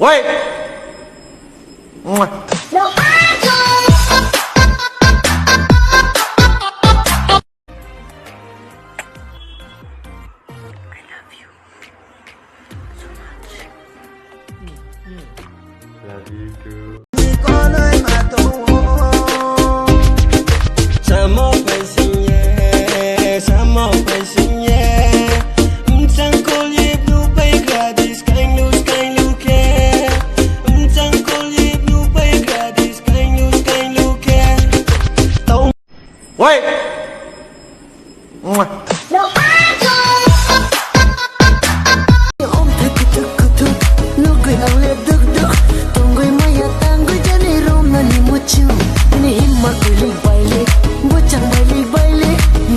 Wait. No, I don't. Love you too. Wait. No, I don't. Om thuk thuk thuk, lugui ale duk duk, tongoi maya tangoi jane rom nani muchu, ni himma kuli baile, buchang baile,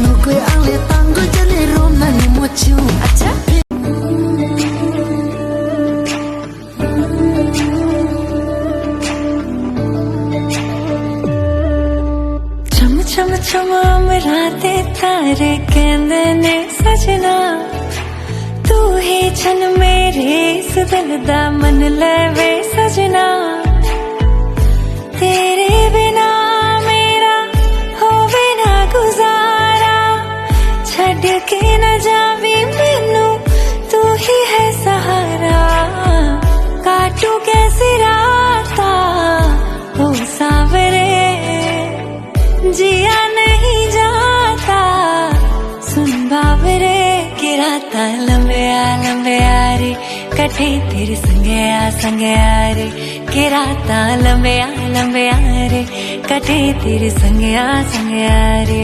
lugui ale tangoi jane rom nani muchu. Acha. चम चम अमराते तारे कहंदे ने सजना तू ही छन मेरे इस दिल दा मन लेवे सजना तेरे बिना मेरा होवे ना गुजारा छड़ के न जावी मैनू तू ही है सहारा काटू कैसी राता ओ सावरे जिया नहीं जाता सुन बाबरे की राता लंबे आ रे कटे तेरे संगे आ रे की राता लंबे आ रे कटे तेरे संगे आ रे